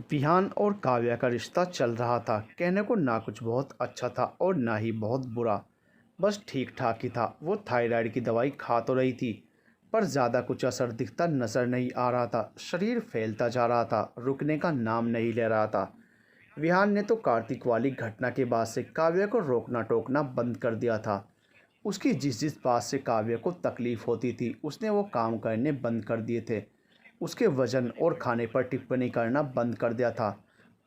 विहान और काव्या का रिश्ता चल रहा था। कहने को ना कुछ बहुत अच्छा था और ना ही बहुत बुरा। बस ठीक ठाक ही था। वो थायराइड की दवाई खा तो रही थी, पर ज़्यादा कुछ असर दिखता नज़र नहीं आ रहा था। शरीर फैलता जा रहा था, रुकने का नाम नहीं ले रहा था। विहान ने तो कार्तिक वाली घटना के बाद से काव्या को रोकना टोकना बंद कर दिया था। उसकी जिस जिस बात से काव्या को तकलीफ़ होती थी, उसने वो काम करने बंद कर दिए थे। उसके वज़न और खाने पर टिप्पणी करना बंद कर दिया था।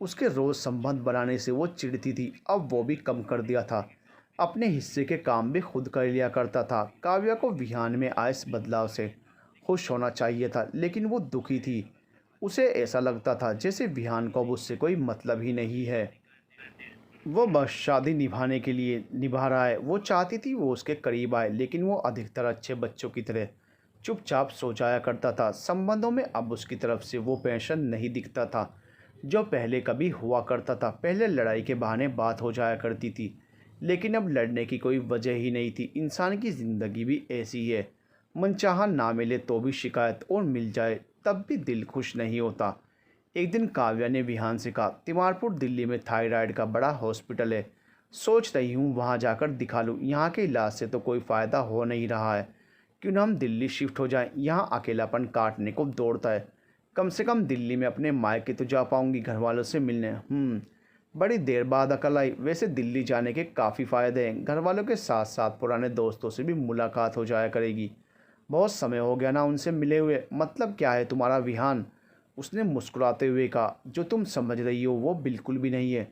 उसके रोज़ संबंध बनाने से वो चिढ़ती थी, अब वो भी कम कर दिया था। अपने हिस्से के काम भी खुद कर लिया करता था। काव्या को विहान में आए इस बदलाव से खुश होना चाहिए था, लेकिन वो दुखी थी। उसे ऐसा लगता था जैसे विहान को अब उससे कोई मतलब ही नहीं है। वो बस शादी निभाने के लिए निभा रहा है। वो चाहती थी वो उसके करीब आए, लेकिन वो अधिकतर अच्छे बच्चों की तरह चुपचाप सो जाया करता था। संबंधों में अब उसकी तरफ से वो पैशन नहीं दिखता था जो पहले कभी हुआ करता था। पहले लड़ाई के बहाने बात हो जाया करती थी, लेकिन अब लड़ने की कोई वजह ही नहीं थी। इंसान की ज़िंदगी भी ऐसी है, मनचाहा ना मिले तो भी शिकायत, और मिल जाए तब भी दिल खुश नहीं होता। एक दिन काव्या ने विहान से कहा, तिमारपुर दिल्ली में थायराइड का बड़ा हॉस्पिटल है, सोच रही हूँ वहाँ जाकर दिखा लूँ। यहाँ के इलाज से तो कोई फ़ायदा हो नहीं रहा है, क्यों ना हम दिल्ली शिफ्ट हो जाएं। यहाँ अकेलापन काटने को दौड़ता है। कम से कम दिल्ली में अपने मायके तो जा पाऊँगी घर वालों से मिलने। बड़ी देर बाद अकल आई। वैसे दिल्ली जाने के काफ़ी फ़ायदे हैं, घर वालों के साथ साथ पुराने दोस्तों से भी मुलाकात हो जाया करेगी। बहुत समय हो गया ना उनसे मिले हुए। मतलब क्या है तुम्हारा विहान? उसने मुस्कुराते हुए कहा, जो तुम समझ रही हो वो बिल्कुल भी नहीं है।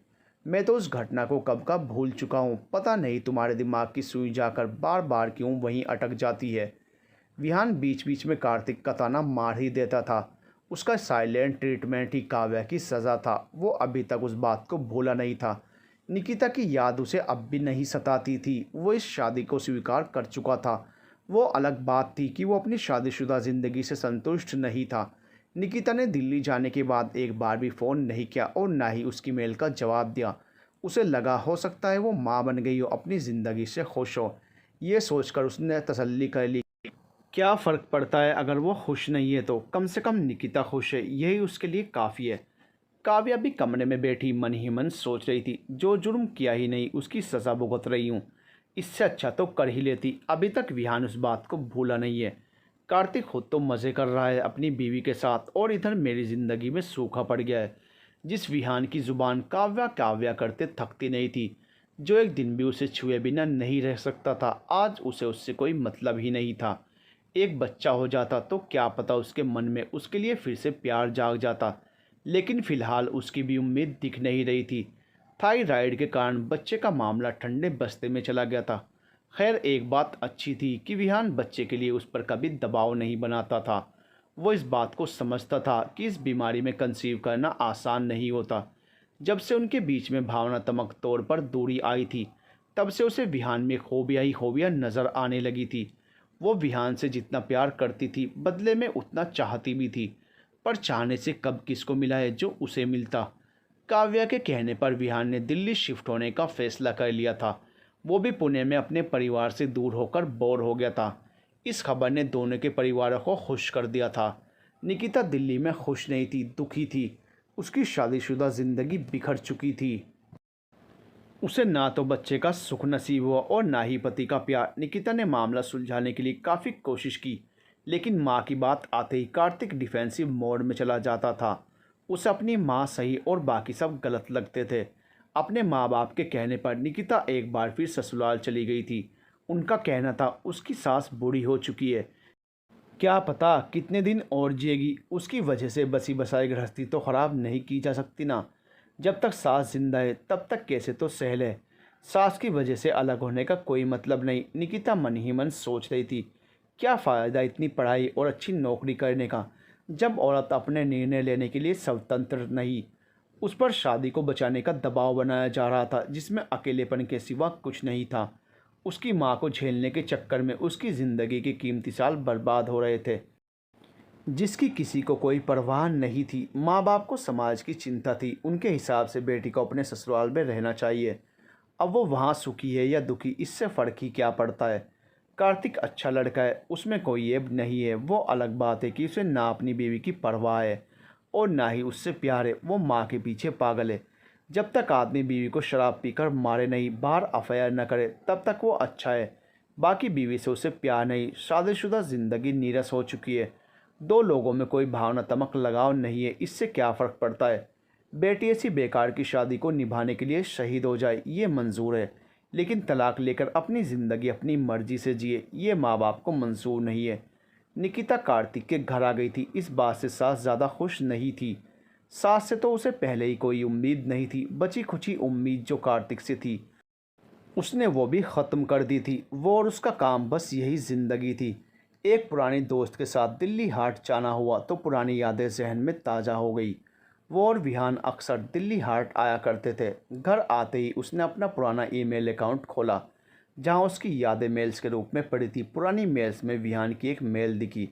मैं तो उस घटना को कब का भूल चुका हूँ। पता नहीं तुम्हारे दिमाग की सुई जाकर बार बार क्यों वहीं अटक जाती है। विहान बीच बीच में कार्तिक का ताना मार ही देता था। उसका साइलेंट ट्रीटमेंट ही काव्या की सज़ा था। वो अभी तक उस बात को भूला नहीं था। निकिता की याद उसे अब भी नहीं सताती थी। वो इस शादी को स्वीकार कर चुका था। वो अलग बात थी कि वो अपनी शादीशुदा ज़िंदगी से संतुष्ट नहीं था। निकिता ने दिल्ली जाने के बाद एक बार भी फ़ोन नहीं किया और ना ही उसकी मेल का जवाब दिया। उसे लगा हो सकता है वो माँ बन गई हो, अपनी ज़िंदगी से खुश हो। ये सोचकर उसने तसल्ली कर ली, क्या फ़र्क पड़ता है अगर वो खुश नहीं है तो कम से कम निकिता खुश है, यही उसके लिए काफ़ी है। काव्या भी कमरे में बैठी मन ही मन सोच रही थी, जो जुर्म किया ही नहीं उसकी सज़ा भुगत रही हूँ, इससे अच्छा तो कर ही लेती। अभी तक विहान उस बात को भूला नहीं है। कार्तिक खुद तो मज़े कर रहा है अपनी बीवी के साथ, और इधर मेरी ज़िंदगी में सूखा पड़ गया है। जिस विहान की ज़ुबान काव्या काव्या करते थकती नहीं थी, जो एक दिन भी उसे छुए बिना नहीं रह सकता था, आज उसे उससे कोई मतलब ही नहीं था। एक बच्चा हो जाता तो क्या पता उसके मन में उसके लिए फिर से प्यार जाग जाता, लेकिन फ़िलहाल उसकी भी उम्मीद दिख नहीं रही थी। थायराइड के कारण बच्चे का मामला ठंडे बस्ते में चला गया था। खैर, एक बात अच्छी थी कि विहान बच्चे के लिए उस पर कभी दबाव नहीं बनाता था। वो इस बात को समझता था कि इस बीमारी में कंसीव करना आसान नहीं होता। जब से उनके बीच में भावनात्मक तौर पर दूरी आई थी, तब से उसे विहान में खोबिया ही खोबिया नज़र आने लगी थी। वो विहान से जितना प्यार करती थी, बदले में उतना चाहती भी थी, पर चाहने से कब किसको मिला है जो उसे मिलता। काव्या के कहने पर विहान ने दिल्ली शिफ्ट होने का फैसला कर लिया था। वो भी पुणे में अपने परिवार से दूर होकर बोर हो गया था। इस खबर ने दोनों के परिवारों को खुश कर दिया था। निकिता दिल्ली में खुश नहीं थी, दुखी थी। उसकी शादीशुदा ज़िंदगी बिखर चुकी थी। उसे ना तो बच्चे का सुख नसीब हुआ और ना ही पति का प्यार। निकिता ने मामला सुलझाने के लिए काफ़ी कोशिश की, लेकिन माँ की बात आते ही कार्तिक डिफेंसिव मोड में चला जाता था। उसे अपनी माँ सही और बाकी सब गलत लगते थे। अपने माँ बाप के कहने पर निकिता एक बार फिर ससुराल चली गई थी। उनका कहना था उसकी सास बूढ़ी हो चुकी है, क्या पता कितने दिन और जिएगी। उसकी वजह से बसी बसाई गृहस्थी तो ख़राब नहीं की जा सकती ना। जब तक सास जिंदा है तब तक कैसे तो सह ले। सास की वजह से अलग होने का कोई मतलब नहीं, निकिता मन ही मन सोच रही थी। क्या फ़ायदा इतनी पढ़ाई और अच्छी नौकरी करने का, जब औरत अपने निर्णय लेने के लिए स्वतंत्र नहीं। उस पर शादी को बचाने का दबाव बनाया जा रहा था, जिसमें अकेलेपन के सिवा कुछ नहीं था। उसकी माँ को झेलने के चक्कर में उसकी ज़िंदगी के कीमती साल बर्बाद हो रहे थे, जिसकी किसी को कोई परवाह नहीं थी। माँ बाप को समाज की चिंता थी। उनके हिसाब से बेटी को अपने ससुराल में रहना चाहिए। अब वो वहाँ सुखी है या दुखी, इससे फ़र्क ही क्या पड़ता है। कार्तिक अच्छा लड़का है, उसमें कोई ऐब नहीं है। वो अलग बात है कि उसे ना अपनी बीवी की परवाह है और ना ही उससे प्यार है, वो माँ के पीछे पागल है। जब तक आदमी बीवी को शराब पीकर मारे नहीं, बाहर अफेयर न करे, तब तक वो अच्छा है। बाकी बीवी से उसे प्यार नहीं, शादीशुदा ज़िंदगी नीरस हो चुकी है। दो लोगों में कोई भावनात्मक लगाव नहीं है, इससे क्या फ़र्क पड़ता है। बेटी ऐसी बेकार की शादी को निभाने के लिए शहीद हो जाए, ये मंजूर है, लेकिन तलाक लेकर अपनी ज़िंदगी अपनी मर्जी से जिए, ये माँ बाप को मंजूर नहीं है। निकिता कार्तिक के घर आ गई थी। इस बात से सास ज़्यादा खुश नहीं थी। सास से तो उसे पहले ही कोई उम्मीद नहीं थी। बची खुची उम्मीद जो कार्तिक से थी, उसने वो भी ख़त्म कर दी थी। वो और उसका काम बस यही ज़िंदगी थी। एक पुरानी दोस्त के साथ दिल्ली हाट जाना हुआ तो पुरानी यादें जहन में ताज़ा हो गई। वो और विहान अक्सर दिल्ली हाट आया करते थे। घर आते ही उसने अपना पुराना ईमेल अकाउंट खोला, जहां उसकी यादें मेल्स के रूप में पड़ी थी। पुरानी मेल्स में विहान की एक मेल दिखी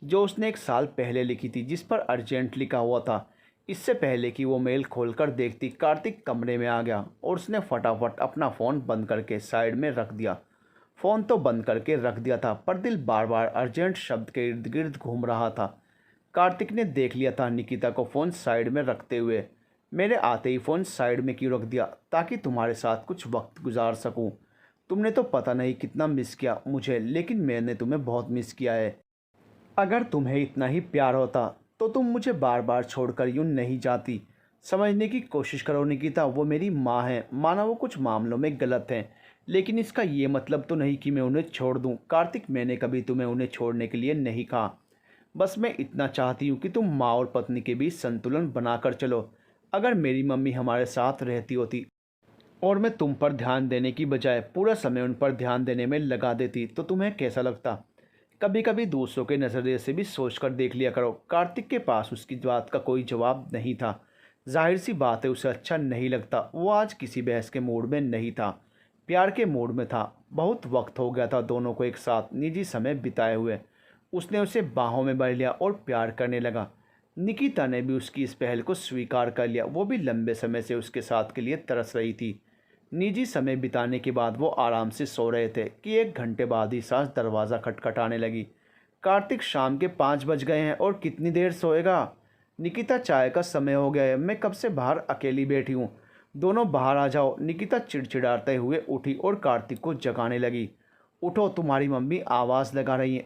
जो उसने 1 साल पहले लिखी थी, जिस पर अर्जेंट लिखा हुआ था। इससे पहले कि वो मेल खोलकर देखती, कार्तिक कमरे में आ गया और उसने फटाफट अपना फ़ोन बंद करके साइड में रख दिया। फ़ोन तो बंद करके रख दिया था, पर दिल बार बार अर्जेंट शब्द के इर्द गिर्द घूम रहा था। कार्तिक ने देख लिया था निकिता को फ़ोन साइड में रखते हुए। मेरे आते ही फ़ोन साइड में क्यों रख दिया? ताकि तुम्हारे साथ कुछ वक्त गुजार सकूं। तुमने तो पता नहीं कितना मिस किया मुझे, लेकिन मैंने तुम्हें बहुत मिस किया है। अगर तुम्हें इतना ही प्यार होता तो तुम मुझे बार बार छोड़कर यूं नहीं जाती। समझने की कोशिश करो निकिता, वो मेरी माँ है। माना वो कुछ मामलों में गलत हैं, लेकिन इसका ये मतलब तो नहीं कि मैं उन्हें छोड़ दूँ। कार्तिक, मैंने कभी तुम्हें उन्हें छोड़ने के लिए नहीं कहा। बस मैं इतना चाहती हूँ कि तुम माँ और पत्नी के बीच संतुलन बनाकर चलो। अगर मेरी मम्मी हमारे साथ रहती होती और मैं तुम पर ध्यान देने की बजाय पूरा समय उन पर ध्यान देने में लगा देती, तो तुम्हें कैसा लगता? कभी कभी दूसरों के नज़रिए से भी सोच कर देख लिया करो। कार्तिक के पास उसकी बात का कोई जवाब नहीं था। जाहिर सी बात है, उसे अच्छा नहीं लगता। वो आज किसी बहस के मूड में नहीं था, प्यार के मूड में था। बहुत वक्त हो गया था दोनों को एक साथ निजी समय बिताए हुए। उसने उसे बाहों में भर लिया और प्यार करने लगा। निकिता ने भी उसकी इस पहल को स्वीकार कर लिया। वो भी लंबे समय से उसके साथ के लिए तरस रही थी। निजी समय बिताने के बाद वो आराम से सो रहे थे कि 1 घंटे बाद ही सास दरवाज़ा खटखटाने लगी। कार्तिक, शाम के 5 बज गए हैं और कितनी देर सोएगा? निकिता, चाय का समय हो गया है, मैं कब से बाहर अकेली बैठी हूँ। दोनों बाहर आ जाओ। निकिता चिड़चिड़ाते हुए उठी और कार्तिक को जगाने लगी। उठो, तुम्हारी मम्मी आवाज़ लगा रही है।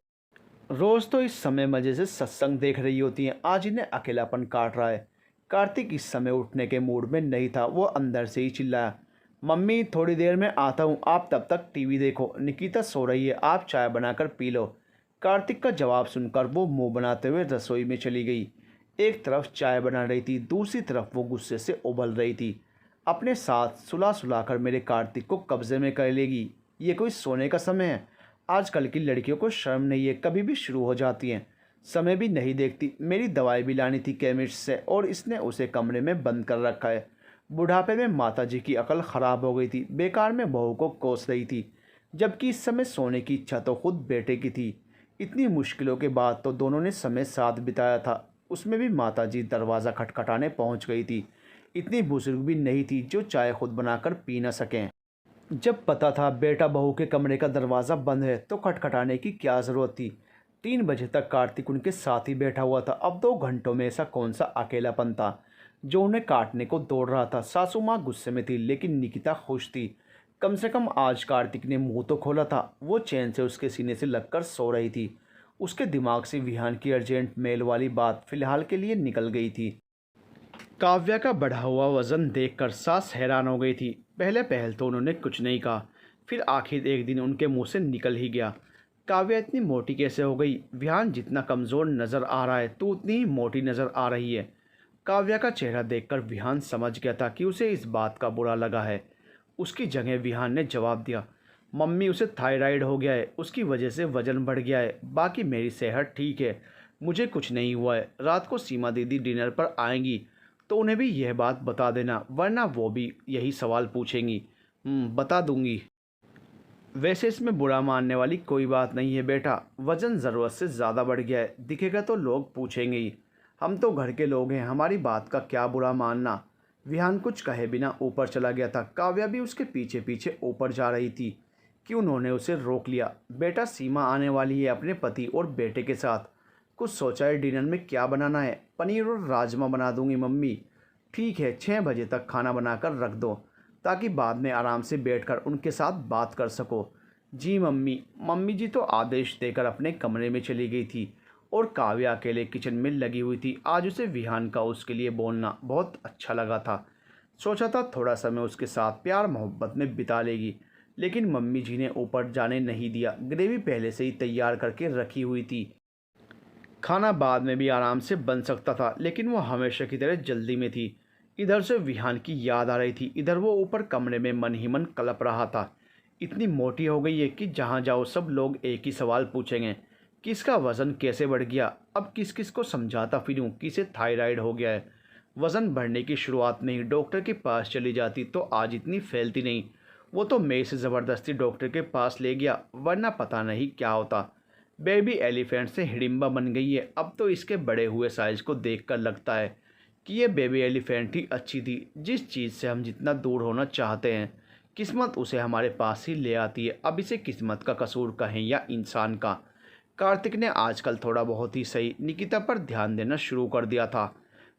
रोज़ तो इस समय मज़े से सत्संग देख रही होती हैं, आज इन्हें अकेलापन काट रहा है। कार्तिक इस समय उठने के मूड में नहीं था। वो अंदर से ही चिल्लाया, मम्मी थोड़ी देर में आता हूँ, आप तब तक टीवी देखो। निकिता सो रही है, आप चाय बनाकर पी लो। कार्तिक का जवाब सुनकर वो मुंह बनाते हुए रसोई में चली गई। एक तरफ चाय बना रही थी, दूसरी तरफ वो गुस्से से उबल रही थी। अपने साथ सुला सुलाकर मेरे कार्तिक को कब्जे में कर लेगी, ये कोई सोने का समय है? आजकल की लड़कियों को शर्म नहीं है, कभी भी शुरू हो जाती हैं, समय भी नहीं देखती। मेरी दवाई भी लानी थी केमिस्ट से और इसने उसे कमरे में बंद कर रखा है। बुढ़ापे में माताजी की अकल ख़राब हो गई थी, बेकार में बहू को कोस रही थी, जबकि इस समय सोने की इच्छा तो खुद बेटे की थी। इतनी मुश्किलों के बाद तो दोनों ने समय साथ बिताया था, उसमें भी माताजी दरवाज़ा खटखटाने पहुंच गई थी। इतनी बुजुर्ग भी नहीं थी जो चाय खुद बनाकर पी न सकें। जब पता था बेटा बहू के कमरे का दरवाज़ा बंद है तो खटखटाने की क्या ज़रूरत थी। 3 बजे तक कार्तिक उनके साथ ही बैठा हुआ था। अब 2 घंटों में ऐसा कौन सा अकेलापन था जो उन्हें काटने को दौड़ रहा था। सासू माँ गुस्से में थी, लेकिन निकिता खुश थी। कम से कम आज कार्तिक ने मुंह तो खोला था। वो चैन से उसके सीने से लगकर सो रही थी। उसके दिमाग से विहान की अर्जेंट मेल वाली बात फिलहाल के लिए निकल गई थी। काव्या का बढ़ा हुआ वज़न देखकर सास हैरान हो गई थी। पहले पहल तो उन्होंने कुछ नहीं कहा, फिर आखिर एक दिन उनके मुंह से निकल ही गया, काव्या इतनी मोटी कैसे हो गई? विहान, जितना कमज़ोर नज़र आ रहा है तू उतनी ही मोटी नज़र आ रही है। काव्या का चेहरा देखकर विहान समझ गया था कि उसे इस बात का बुरा लगा है। उसकी जगह विहान ने जवाब दिया, मम्मी उसे थायराइड हो गया है, उसकी वजह से वज़न बढ़ गया है। बाकी मेरी सेहत ठीक है, मुझे कुछ नहीं हुआ है। रात को सीमा दीदी डिनर पर आएंगी तो उन्हें भी यह बात बता देना, वरना वो भी यही सवाल पूछेंगी। बता दूंगी। वैसे इसमें बुरा मानने वाली कोई बात नहीं है बेटा, वज़न ज़रूरत से ज़्यादा बढ़ गया है, दिखेगा तो लोग पूछेंगे ही। हम तो घर के लोग हैं, हमारी बात का क्या बुरा मानना। विहान कुछ कहे बिना ऊपर चला गया था। काव्या भी उसके पीछे पीछे ऊपर जा रही थी कि उन्होंने उसे रोक लिया। बेटा, सीमा आने वाली है अपने पति और बेटे के साथ, कुछ सोचा है डिनर में क्या बनाना है? पनीर और राजमा बना दूंगी मम्मी। ठीक है, 6 बजे तक खाना बनाकर रख दो ताकि बाद में आराम से बैठकर उनके साथ बात कर सको। जी मम्मी। मम्मी जी तो आदेश देकर अपने कमरे में चली गई थी और काव्या अकेले किचन में लगी हुई थी। आज उसे विहान का उसके लिए बोलना बहुत अच्छा लगा था। सोचा था थोड़ा समय उसके साथ प्यार मोहब्बत में बिता लेगी, लेकिन मम्मी जी ने ऊपर जाने नहीं दिया। ग्रेवी पहले से ही तैयार करके रखी हुई थी। खाना बाद में भी आराम से बन सकता था, लेकिन वो हमेशा की तरह जल्दी में थी। इधर से विहान की याद आ रही थी, इधर वो ऊपर कमरे में मन ही मन कलप रहा था। इतनी मोटी हो गई है कि जहाँ जाओ सब लोग एक ही सवाल पूछेंगे, किसका वज़न कैसे बढ़ गया? अब किस किस को समझाता फिरूं कि इसे थायराइड हो गया है। वज़न बढ़ने की शुरुआत में ही डॉक्टर के पास चली जाती तो आज इतनी फैलती नहीं। वो तो मैं इसे ज़बरदस्ती डॉक्टर के पास ले गया, वरना पता नहीं क्या होता। बेबी एलिफेंट से हिडिंबा बन गई है। अब तो इसके बड़े हुए साइज को देखकर लगता है कि ये बेबी एलिफेंट ही अच्छी थी। जिस चीज़ से हम जितना दूर होना चाहते हैं, किस्मत उसे हमारे पास ही ले आती है। अब इसे किस्मत का कसूर कहें या इंसान का। कार्तिक ने आजकल थोड़ा बहुत ही सही निकिता पर ध्यान देना शुरू कर दिया था।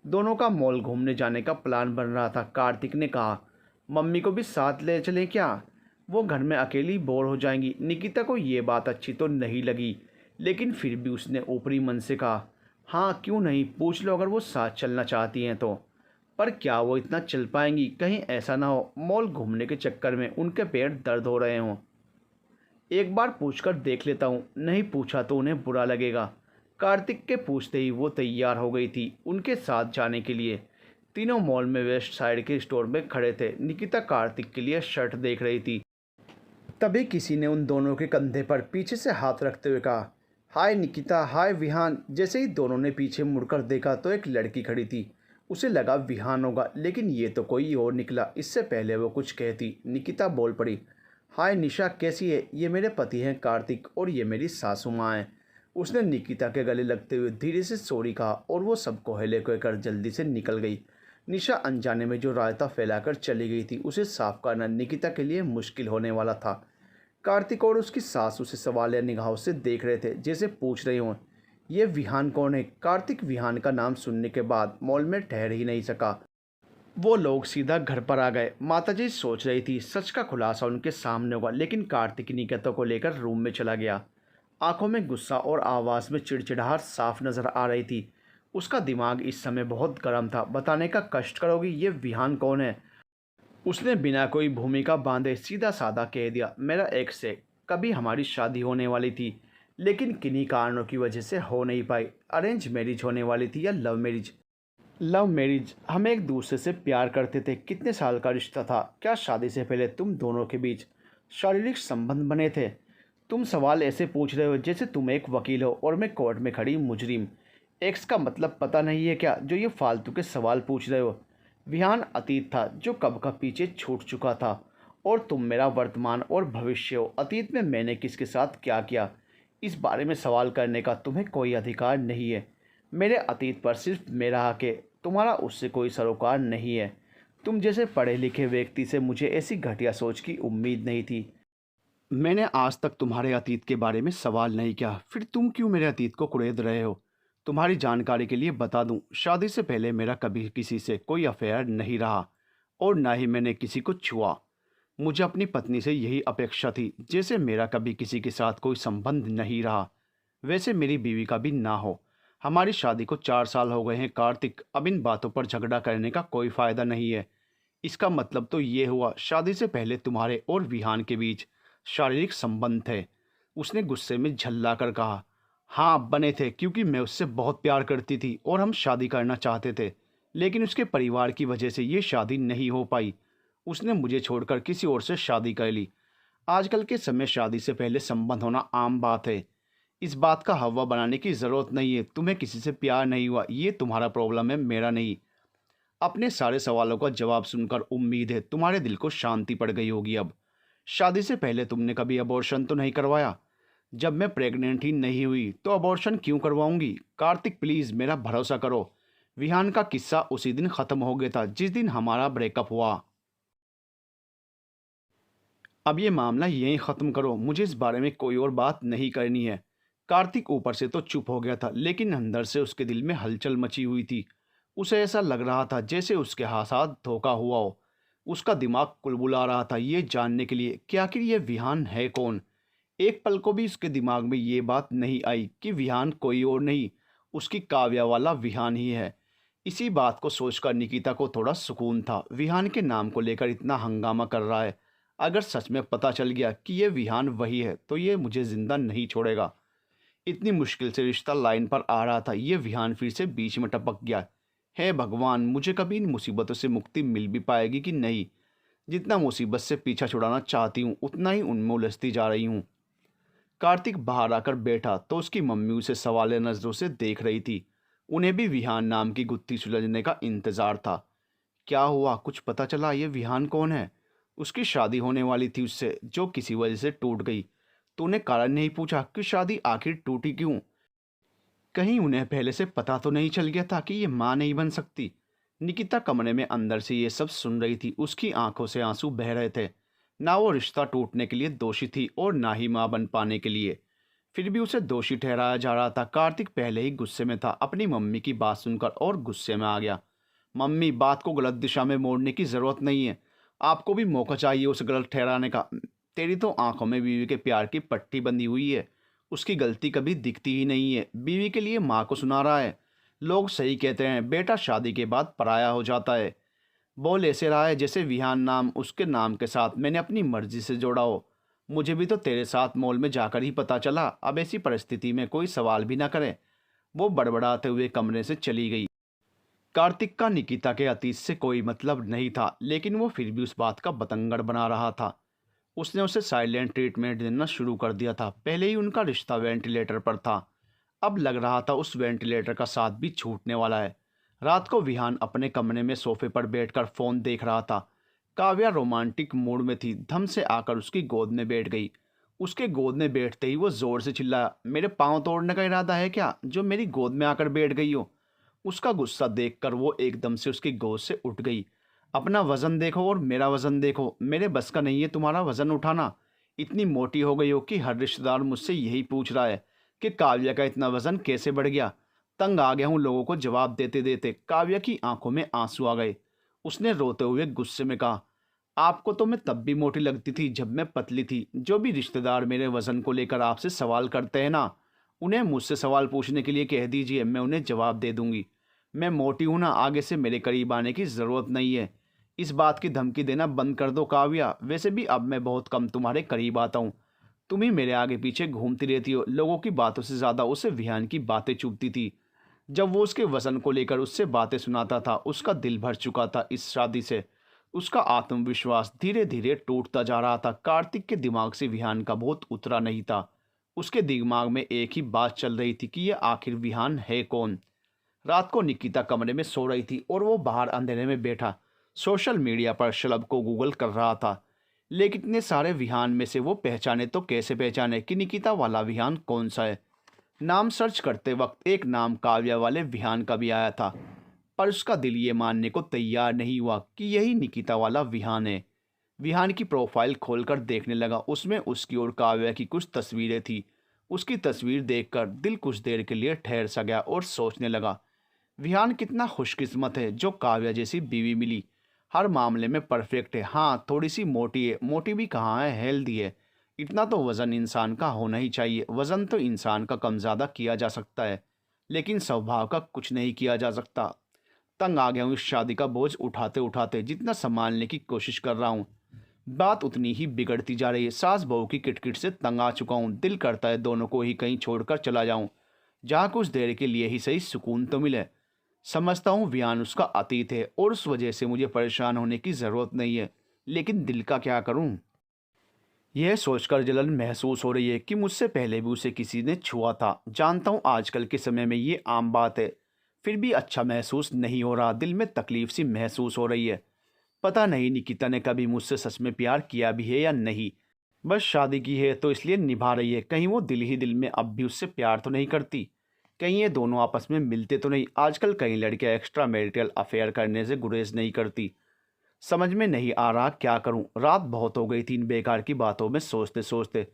दोनों का मॉल घूमने जाने का प्लान बन रहा था। कार्तिक ने कहा, मम्मी को भी साथ ले चलें क्या? वो घर में अकेली बोर हो जाएंगी। निकिता को ये बात अच्छी तो नहीं लगी, लेकिन फिर भी उसने ऊपरी मन से कहा, हाँ क्यों नहीं, पूछ लो अगर वो साथ चलना चाहती हैं तो। पर क्या वो इतना चल पाएंगी? कहीं ऐसा ना हो मॉल घूमने के चक्कर में उनके पैर दर्द हो रहे हों। एक बार पूछकर देख लेता हूँ, नहीं पूछा तो उन्हें बुरा लगेगा। कार्तिक के पूछते ही वो तैयार हो गई थी उनके साथ जाने के लिए। तीनों मॉल में वेस्ट साइड के स्टोर में खड़े थे। निकिता कार्तिक के लिए शर्ट देख रही थी। तभी किसी ने उन दोनों के कंधे पर पीछे से हाथ रखते हुए कहा, हाय निकिता, हाय विहान। जैसे ही दोनों ने पीछे मुड़कर देखा तो एक लड़की खड़ी थी। उसे लगा विहान होगा, लेकिन ये तो कोई और निकला। इससे पहले वो कुछ कहती निकिता बोल पड़ी, हाय निशा, कैसी है? ये मेरे पति हैं कार्तिक और ये मेरी सासू माँ हैं। उसने निकिता के गले लगते हुए धीरे से सॉरी कहा और वो सबको हेले कर जल्दी से निकल गई। निशा अनजाने में जो रायता फैलाकर चली गई थी, उसे साफ करना निकिता के लिए मुश्किल होने वाला था। कार्तिक और उसकी सास उसे सवालिया निगाहों से देख रहे थे, जैसे पूछ रहे हों, ये विहान कौन है? कार्तिक विहान का नाम सुनने के बाद मॉल में ठहर ही नहीं सका। वो लोग सीधा घर पर आ गए। माताजी सोच रही थी सच का खुलासा उनके सामने होगा, लेकिन कार्तिक निकिता को लेकर रूम में चला गया। आंखों में गुस्सा और आवाज़ में चिड़चिड़ाहट साफ नजर आ रही थी। उसका दिमाग इस समय बहुत गर्म था। बताने का कष्ट करोगी ये विहान कौन है? उसने बिना कोई भूमिका बांधे सीधा साधा कह दिया, मेरा एक्स है। कभी हमारी शादी होने वाली थी, लेकिन किन्हीं कारणों की वजह से हो नहीं पाई। अरेंज मैरिज होने वाली थी या लव मैरिज? Love marriage. हम एक दूसरे से प्यार करते थे। कितने साल का रिश्ता था? क्या शादी से पहले तुम दोनों के बीच शारीरिक संबंध बने थे? तुम सवाल ऐसे पूछ रहे हो जैसे तुम एक वकील हो और मैं कोर्ट में खड़ी मुजरिम। एक्स का मतलब पता नहीं है क्या जो ये फालतू के सवाल पूछ रहे हो? विहान अतीत था जो कब का पीछे छूट चुका था, और तुम मेरा वर्तमान और भविष्य हो। अतीत में मैंने किसके साथ क्या किया, इस बारे में सवाल करने का तुम्हें कोई अधिकार नहीं है। मेरे अतीत पर सिर्फ मेरा हक है, तुम्हारा उससे कोई सरोकार नहीं है। तुम जैसे पढ़े लिखे व्यक्ति से मुझे ऐसी घटिया सोच की उम्मीद नहीं थी। मैंने आज तक तुम्हारे अतीत के बारे में सवाल नहीं किया, फिर तुम क्यों मेरे अतीत को कुरेद रहे हो? तुम्हारी जानकारी के लिए बता दूं, शादी से पहले मेरा कभी किसी से कोई अफेयर नहीं रहा और ना ही मैंने किसी को छुआ। मुझे अपनी पत्नी से यही अपेक्षा थी। जैसे मेरा कभी किसी के साथ कोई संबंध नहीं रहा, वैसे मेरी बीवी का भी ना हो। हमारी शादी को 4 साल हो गए हैं कार्तिक। अब इन बातों पर झगड़ा करने का कोई फ़ायदा नहीं है। इसका मतलब तो ये हुआ शादी से पहले तुम्हारे और विहान के बीच शारीरिक संबंध थे। उसने गुस्से में झल्ला कर कहा, हाँ बने थे, क्योंकि मैं उससे बहुत प्यार करती थी और हम शादी करना चाहते थे, लेकिन उसके परिवार की वजह से ये शादी नहीं हो पाई। उसने मुझे छोड़कर किसी और से शादी कर ली। आजकल के समय शादी से पहले संबंध होना आम बात है। इस बात का हवा बनाने की ज़रूरत नहीं है। तुम्हें किसी से प्यार नहीं हुआ, ये तुम्हारा प्रॉब्लम है, मेरा नहीं। अपने सारे सवालों का जवाब सुनकर उम्मीद है तुम्हारे दिल को शांति पड़ गई होगी। अब शादी से पहले तुमने कभी अबॉर्शन तो नहीं करवाया? जब मैं प्रेग्नेंट ही नहीं हुई तो अबॉर्शन क्यों करवाऊंगी? कार्तिक प्लीज़ मेरा भरोसा करो। विहान का किस्सा उसी दिन ख़त्म हो गया था जिस दिन हमारा ब्रेकअप हुआ। अब ये मामला यहीं ख़त्म करो। मुझे इस बारे में कोई और बात नहीं करनी है। कार्तिक ऊपर से तो चुप हो गया था, लेकिन अंदर से उसके दिल में हलचल मची हुई थी। उसे ऐसा लग रहा था जैसे उसके हाथ साथ धोखा हुआ हो। उसका दिमाग कुलबुला रहा था ये जानने के लिए कि आखिर ये विहान है कौन। एक पल को भी उसके दिमाग में ये बात नहीं आई कि विहान कोई और नहीं, उसकी काव्या वाला विहान ही है। इसी बात को सोचकर निकिता को थोड़ा सुकून था। विहान के नाम को लेकर इतना हंगामा कर रहा है, अगर सच में पता चल गया कि ये विहान वही है तो ये मुझे जिंदा नहीं छोड़ेगा। इतनी मुश्किल से रिश्ता लाइन पर आ रहा था, ये विहान फिर से बीच में टपक गया। हे भगवान, मुझे कभी इन मुसीबतों से मुक्ति मिल भी पाएगी कि नहीं। जितना मुसीबत से पीछा छुड़ाना चाहती हूँ उतना ही उनमें उलझती जा रही हूँ। कार्तिक बाहर आकर बैठा तो उसकी मम्मी उसे सवाले नजरों से देख रही थी। उन्हें भी विहान नाम की गुत्थी सुलझने का इंतजार था। क्या हुआ, कुछ पता चला? ये विहान कौन है? उसकी शादी होने वाली थी उससे, जो किसी वजह से टूट गई। तूने कारण नहीं पूछा कि शादी आखिर टूटी क्यों? कहीं उन्हें पहले से पता तो नहीं चल गया था कि ये माँ नहीं बन सकती? निकिता कमरे में अंदर से ये सब सुन रही थी। उसकी आंखों से आंसू बह रहे थे। ना वो रिश्ता टूटने के लिए दोषी थी और ना ही माँ बन पाने के लिए। फिर भी उसे दोषी ठहराया जा रहा था। कार्तिक पहले ही गुस्से में था अपनी मम्मी की बात सुनकर, और गुस्से में आ गया। मम्मी, बात को गलत दिशा में मोड़ने की ज़रूरत नहीं है। आपको भी मौका चाहिए उसे गलत ठहराने का। तेरी तो आंखों में बीवी के प्यार की पट्टी बंधी हुई है। उसकी गलती कभी दिखती ही नहीं है। बीवी के लिए माँ को सुना रहा है। लोग सही कहते हैं, बेटा शादी के बाद पराया हो जाता है। बोल ऐसे रहा है जैसे विहान नाम उसके नाम के साथ मैंने अपनी मर्जी से जोड़ा हो। मुझे भी तो तेरे साथ मॉल में जाकर ही पता चला। अब ऐसी परिस्थिति में कोई सवाल भी ना करे। वो बड़बड़ाते हुए कमरे से चली गई। कार्तिक का निकिता के अतीत से कोई मतलब नहीं था, लेकिन वो फिर भी उस बात का बतंगड़ बना रहा था। उसने उसे साइलेंट ट्रीटमेंट देना शुरू कर दिया था। पहले ही उनका रिश्ता वेंटिलेटर पर था, अब लग रहा था उस वेंटिलेटर का साथ भी छूटने वाला है। रात को विहान अपने कमरे में सोफे पर बैठकर फ़ोन देख रहा था। काव्या रोमांटिक मूड में थी। धम से आकर उसकी गोद में बैठ गई। उसके गोद में बैठते ही वो ज़ोर से चिल्लाया, मेरे पाँव तोड़ने का इरादा है क्या, जो मेरी गोद में आकर बैठ गई हो? उसका गुस्सा देखकर वो एकदम से उसकी गोद से उठ गई। अपना वज़न देखो और मेरा वज़न देखो, मेरे बस का नहीं है तुम्हारा वज़न उठाना। इतनी मोटी हो गई हो कि हर रिश्तेदार मुझसे यही पूछ रहा है कि काव्या का इतना वज़न कैसे बढ़ गया। तंग आ गया हूँ लोगों को जवाब देते देते। काव्या की आंखों में आंसू आ गए। उसने रोते हुए गुस्से में कहा, आपको तो मैं तब भी मोटी लगती थी जब मैं पतली थी। जो भी रिश्तेदार मेरे वज़न को लेकर आपसे सवाल करते हैं ना, उन्हें मुझसे सवाल पूछने के लिए कह दीजिए, मैं उन्हें जवाब दे दूंगी। मैं मोटी हूं ना, आगे से मेरे करीब आने की ज़रूरत नहीं है। इस बात की धमकी देना बंद कर दो काव्या। वैसे भी अब मैं बहुत कम तुम्हारे करीब आता हूँ। तुम ही मेरे आगे पीछे घूमती रहती हो। लोगों की बातों से ज़्यादा उसे विहान की बातें चुभती थी। जब वो उसके वज़न को लेकर उससे बातें सुनाता था, उसका दिल भर चुका था इस शादी से। उसका आत्मविश्वास धीरे धीरे टूटता जा रहा था। कार्तिक के दिमाग से विहान का भूत उतरा नहीं था। उसके दिमाग में एक ही बात चल रही थी कि यह आखिर विहान है कौन। रात को निकिता कमरे में सो रही थी और वो बाहर अंधेरे में बैठा सोशल मीडिया पर शलभ को गूगल कर रहा था। लेकिन इतने सारे विहान में से वो पहचाने तो कैसे पहचाने कि निकिता वाला विहान कौन सा है। नाम सर्च करते वक्त एक नाम काव्या वाले विहान का भी आया था, पर उसका दिल ये मानने को तैयार नहीं हुआ कि यही निकिता वाला विहान है। विहान की प्रोफाइल खोलकर देखने लगा। उसमें उसकी और काव्या की कुछ तस्वीरें थी। उसकी तस्वीर देखकर दिल कुछ देर के लिए ठहर सा गया और सोचने लगा, विहान कितना खुशकिस्मत है जो काव्या जैसी बीवी मिली। हर मामले में परफेक्ट है। हाँ, थोड़ी सी मोटी है। मोटी भी कहाँ है, हेल्दी है। इतना तो वज़न इंसान का होना ही चाहिए। वज़न तो इंसान का कम ज़्यादा किया जा सकता है, लेकिन स्वभाव का कुछ नहीं किया जा सकता। तंग आ गया हूँ इस शादी का बोझ उठाते उठाते। जितना संभालने की कोशिश कर रहा हूँ, बात उतनी ही बिगड़ती जा रही है। सास बहू की किटकिट से तंग आ चुका हूँ। दिल करता है दोनों को ही कहीं छोड़कर चला जाऊँ, जहाँ कुछ देर के लिए ही सही सुकून तो मिले। समझता हूँ विहान उसका अतीत है और उस वजह से मुझे परेशान होने की ज़रूरत नहीं है, लेकिन दिल का क्या करूँ? यह सोचकर जलन महसूस हो रही है कि मुझसे पहले भी उसे किसी ने छुआ था। जानता हूँ आजकल के समय में ये आम बात है, फिर भी अच्छा महसूस नहीं हो रहा। दिल में तकलीफ सी महसूस हो रही है। पता नहीं निकिता ने कभी मुझसे सच में प्यार किया भी है या नहीं। बस शादी की है तो इसलिए निभा रही है। कहीं वो दिल ही दिल में अब भी उससे प्यार तो नहीं करती? कहीं ये दोनों आपस में मिलते तो नहीं? आजकल कई लड़कियां एक्स्ट्रा मैरिटल अफेयर करने से गुरेज नहीं करती। समझ में नहीं आ रहा क्या करूं। रात बहुत हो गई थी इन बेकार की बातों में सोचते सोचते।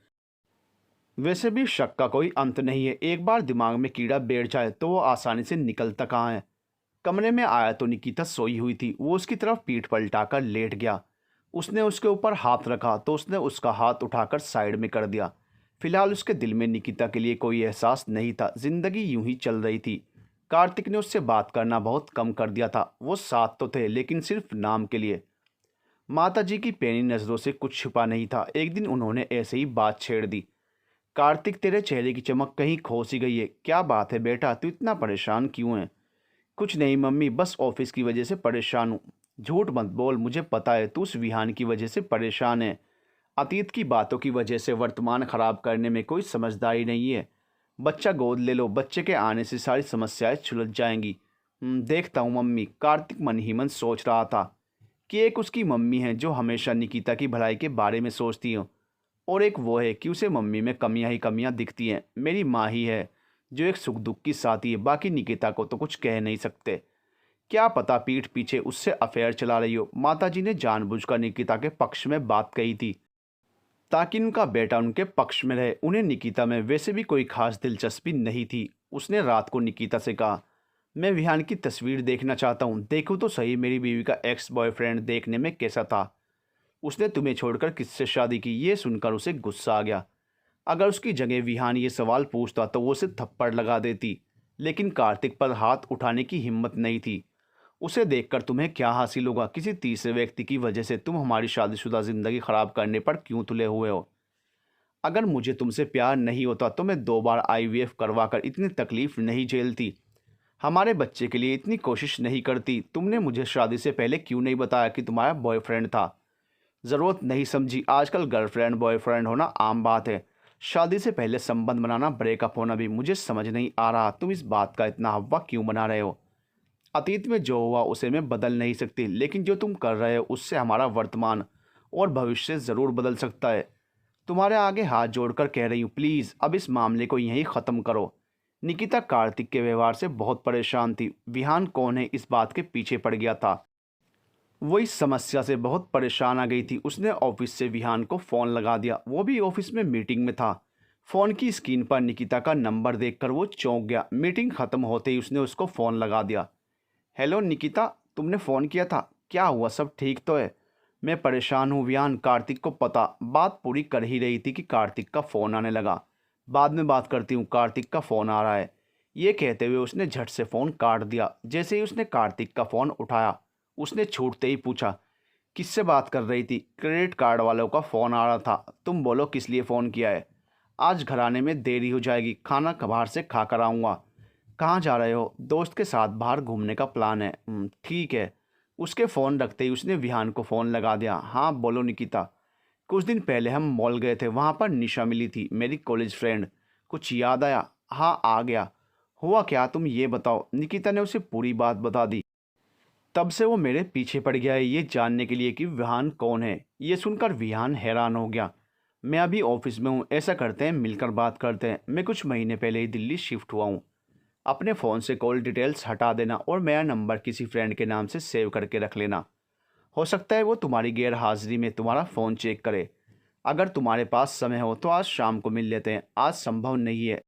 वैसे भी शक का कोई अंत नहीं है, एक बार दिमाग में कीड़ा बैठ जाए तो वो आसानी से निकलता कहाँ है। कमरे में आया तो निकिता सोई हुई थी। वो उसकी तरफ पीठ पलटाकर लेट गया। उसने उसके ऊपर हाथ रखा तो उसने उसका हाथ उठाकर साइड में कर दिया। फिलहाल उसके दिल में निकिता के लिए कोई एहसास नहीं था। जिंदगी यूं ही चल रही थी। कार्तिक ने उससे बात करना बहुत कम कर दिया था। वो साथ तो थे लेकिन सिर्फ नाम के लिए। माता जी की पैनी नज़रों से कुछ छिपा नहीं था। एक दिन उन्होंने ऐसे ही बात छेड़ दी। कार्तिक, तेरे चेहरे की चमक कहीं खो सी गई है। क्या बात है बेटा, तू इतना परेशान क्यों है? कुछ नहीं मम्मी, बस ऑफिस की वजह से परेशान हूँ। झूठ मत बोल, मुझे पता है तू उस विहान की वजह से परेशान है। अतीत की बातों की वजह से वर्तमान खराब करने में कोई समझदारी नहीं है। बच्चा गोद ले लो, बच्चे के आने से सारी समस्याएं सुलझ जाएंगी। देखता हूँ मम्मी। कार्तिक मन ही मन सोच रहा था कि एक उसकी मम्मी है जो हमेशा निकिता की भलाई के बारे में सोचती हो, और एक वो है कि उसे मम्मी में कमियां ही कमियां दिखती हैं। मेरी माँ ही है जो एक सुख दुख की साथी है। बाकी निकिता को तो कुछ कह नहीं सकते। क्या पता पीठ पीछे उससे अफेयर चला रही हो। माताजी ने जानबूझकर निकिता के पक्ष में बात कही थी ताकि उनका बेटा उनके पक्ष में रहे। उन्हें निकिता में वैसे भी कोई खास दिलचस्पी नहीं थी। उसने रात को निकिता से कहा, मैं विहान की तस्वीर देखना चाहता हूँ। देखो तो सही मेरी बीवी का एक्स बॉयफ्रेंड देखने में कैसा था। उसने तुम्हें छोड़कर किससे शादी की? ये सुनकर उसे गुस्सा आ गया। अगर उसकी जगह विहान ये सवाल पूछता तो वो उसे थप्पड़ लगा देती। लेकिन कार्तिक पर हाथ उठाने की हिम्मत नहीं थी। उसे देखकर तुम्हें क्या हासिल होगा? किसी तीसरे व्यक्ति की वजह से तुम हमारी शादीशुदा जिंदगी खराब करने पर क्यों तुले हुए हो? अगर मुझे तुमसे प्यार नहीं होता तो मैं 2 बार आईवीएफ करवाकर इतनी तकलीफ नहीं झेलती। हमारे बच्चे के लिए इतनी कोशिश नहीं करती। तुमने मुझे शादी से पहले क्यों नहीं बताया कि तुम्हारा बॉयफ्रेंड था? ज़रूरत नहीं समझी। आजकल गर्लफ्रेंड बॉयफ्रेंड होना आम बात है। शादी से पहले संबंध बनाना, ब्रेकअप होना भी। मुझे समझ नहीं आ रहा तुम इस बात का इतना हव्वा क्यों बना रहे हो। अतीत में जो हुआ उसे मैं बदल नहीं सकती, लेकिन जो तुम कर रहे हो उससे हमारा वर्तमान और भविष्य ज़रूर बदल सकता है। तुम्हारे आगे हाथ जोड़कर कह रही हूँ, प्लीज़ अब इस मामले को यहीं ख़त्म करो। निकिता कार्तिक के व्यवहार से बहुत परेशान थी। विहान कौन है इस बात के पीछे पड़ गया था। वो इस समस्या से बहुत परेशान आ गई थी। उसने ऑफिस से विहान को फ़ोन लगा दिया। वो भी ऑफिस में मीटिंग में था। फ़ोन की स्क्रीन पर निकिता का नंबर देखकर वो चौंक गया। मीटिंग ख़त्म होते ही उसने उसको फ़ोन लगा दिया। हेलो निकिता, तुमने फ़ोन किया था? क्या हुआ, सब ठीक तो है? मैं परेशान हूँ विहान। कार्तिक को पता। बात पूरी कर ही रही थी कि कार्तिक का फ़ोन आने लगा। बाद में बात करती हूँ, कार्तिक का फ़ोन आ रहा है। ये कहते हुए उसने झट से फ़ोन काट दिया। जैसे ही उसने कार्तिक का फ़ोन उठाया, उसने छूटते ही पूछा, किससे बात कर रही थी? क्रेडिट कार्ड वालों का फ़ोन आ रहा था। तुम बोलो किस लिए फ़ोन किया है? आज घर आने में देरी हो जाएगी। खाना बाहर से खा कर आऊँगा। कहाँ जा रहे हो? दोस्त के साथ बाहर घूमने का प्लान है। ठीक है। उसके फ़ोन रखते ही उसने विहान को फ़ोन लगा दिया। हाँ बोलो निकिता। कुछ दिन पहले हम मॉल गए थे, वहाँ पर निशा मिली थी, मेरी कॉलेज फ्रेंड। कुछ याद आया? हाँ आ गया। हुआ क्या तुम ये बताओ। निकिता ने उसे पूरी बात बता दी। तब से वो मेरे पीछे पड़ गया है ये जानने के लिए कि विहान कौन है। ये सुनकर विहान हैरान हो गया। मैं अभी ऑफिस में हूँ, ऐसा करते हैं मिलकर बात करते हैं। मैं कुछ महीने पहले ही दिल्ली शिफ्ट हुआ हूँ। अपने फ़ोन से कॉल डिटेल्स हटा देना और मेरा नंबर किसी फ्रेंड के नाम से सेव करके रख लेना। हो सकता है वो तुम्हारी गैर हाजिरी में तुम्हारा फ़ोन चेक करे। अगर तुम्हारे पास समय हो तो आज शाम को मिल लेते हैं। आज संभव नहीं है।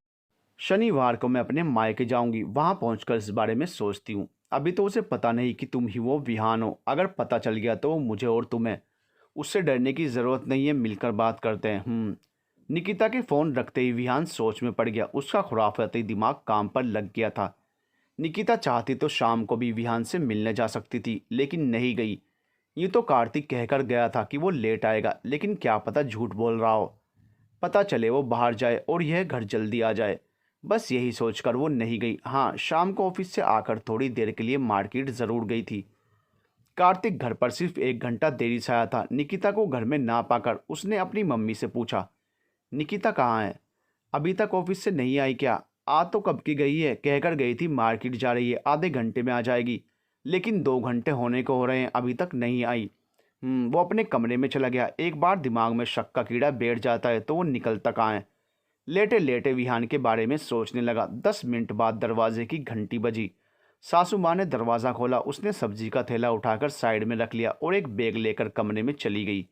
शनिवार को मैं अपने मायके जाऊंगी, वहां पहुंचकर इस बारे में सोचती हूँ। अभी तो उसे पता नहीं कि तुम ही वो विहान हो। अगर पता चल गया तो मुझे और तुम्हें उससे डरने की ज़रूरत नहीं है। मिलकर बात करते हैं। निकिता के फ़ोन रखते ही विहान सोच में पड़ गया। उसका खुराफाती दिमाग काम पर लग गया था। निकिता चाहती तो शाम को भी विहान से मिलने जा सकती थी, लेकिन नहीं गई। यूँ तो कार्तिक कहकर गया था कि वो लेट आएगा, लेकिन क्या पता झूठ बोल रहा हो। पता चले वो बाहर जाए और यह घर जल्दी आ जाए। बस यही सोचकर वो नहीं गई। हाँ, शाम को ऑफिस से आकर थोड़ी देर के लिए मार्केट ज़रूर गई थी। कार्तिक घर पर सिर्फ 1 घंटा देरी से आया था। निकिता को घर में ना पाकर उसने अपनी मम्मी से पूछा, निकिता कहाँ है? अभी तक ऑफिस से नहीं आई क्या? आ तो कब की गई है, कहकर गई थी मार्केट जा रही है, आधे घंटे में आ जाएगी। लेकिन 2 घंटे होने को हो रहे हैं, अभी तक नहीं आई। वो अपने कमरे में चला गया। एक बार दिमाग में शक का कीड़ा बैठ जाता है तो वो निकलता कहाँ है। लेटे लेटे विहान के बारे में सोचने लगा। 10 मिनट बाद दरवाजे की घंटी बजी। सासू माँ ने दरवाज़ा खोला। उसने सब्जी का थैला उठाकर साइड में रख लिया और एक बैग लेकर कमरे में चली गई।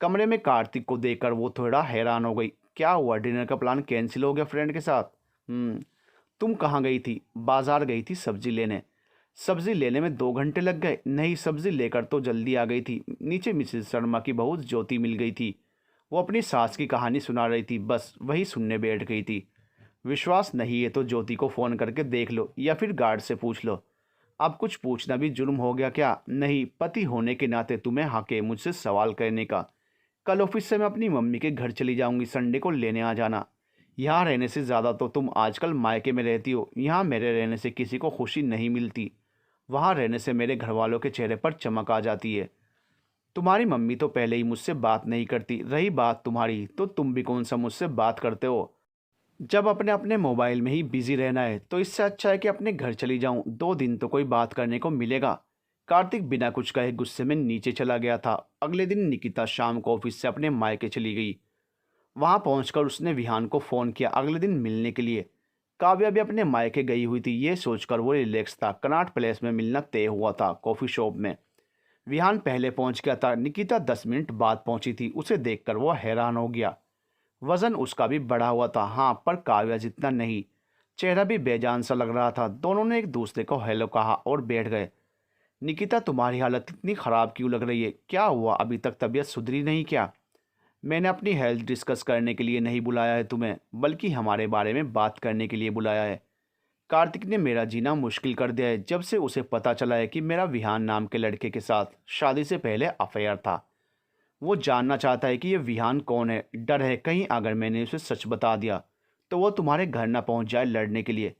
कमरे में कार्तिक को देखकर वो थोड़ा हैरान हो गई। क्या हुआ, डिनर का प्लान कैंसिल हो गया फ्रेंड के साथ? तुम कहाँ गई थी? बाजार गई थी सब्जी लेने। सब्जी लेने में 2 घंटे लग गए? नहीं, सब्जी लेकर तो जल्दी आ गई थी। नीचे मिसेस शर्मा की बहू ज्योति मिल गई थी। वो अपनी सास की कहानी सुना रही थी, बस वही सुनने बैठ गई थी। विश्वास नहीं है तो ज्योति को फ़ोन करके देख लो या फिर गार्ड से पूछ लो। अब कुछ पूछना भी जुर्म हो गया क्या? नहीं, पति होने के नाते तुम्हें हक है मुझसे सवाल करने का। कल ऑफिस से मैं अपनी मम्मी के घर चली जाऊंगी, संडे को लेने आ जाना। यहाँ रहने से ज़्यादा तो तुम आजकल मायके में रहती हो। यहाँ मेरे रहने से किसी को खुशी नहीं मिलती, वहाँ रहने से मेरे घर वालों के चेहरे पर चमक आ जाती है। तुम्हारी मम्मी तो पहले ही मुझसे बात नहीं करती, रही बात तुम्हारी तो तुम भी कौन सा मुझसे बात करते हो। जब अपने अपने मोबाइल में ही बिजी रहना है तो इससे अच्छा है कि अपने घर चली जाऊं, 2 दिन तो कोई बात करने को मिलेगा। कार्तिक बिना कुछ कहे गुस्से में नीचे चला गया था। अगले दिन निकिता शाम को ऑफिस से अपने मायके चली गई। वहां पहुंचकर उसने विहान को फ़ोन किया अगले दिन मिलने के लिए। काव्या भी अपने मायके गई हुई थी, ये सोचकर वो रिलैक्स था। कनॉट प्लेस में मिलना तय हुआ था, कॉफ़ी शॉप में। विहान पहले पहुंच गया था, निकिता 10 मिनट बाद पहुंची थी। उसे देखकर वो हैरान हो गया। वजन उसका भी बढ़ा हुआ था, हाँ, पर काव्या जितना नहीं। चेहरा भी बेजान सा लग रहा था। दोनों ने एक दूसरे को हेलो कहा और बैठ गए। निकिता, तुम्हारी हालत इतनी ख़राब क्यों लग रही है? क्या हुआ? अभी तक तबीयत सुधरी नहीं क्या? मैंने अपनी हेल्थ डिस्कस करने के लिए नहीं बुलाया है तुम्हें, बल्कि हमारे बारे में बात करने के लिए बुलाया है। कार्तिक ने मेरा जीना मुश्किल कर दिया है जब से उसे पता चला है कि मेरा विहान नाम के लड़के के साथ शादी से पहले अफेयर था। वो जानना चाहता है कि ये विहान कौन है। डर है कहीं अगर मैंने उसे सच बता दिया तो वो तुम्हारे घर ना पहुंच जाए लड़ने के लिए।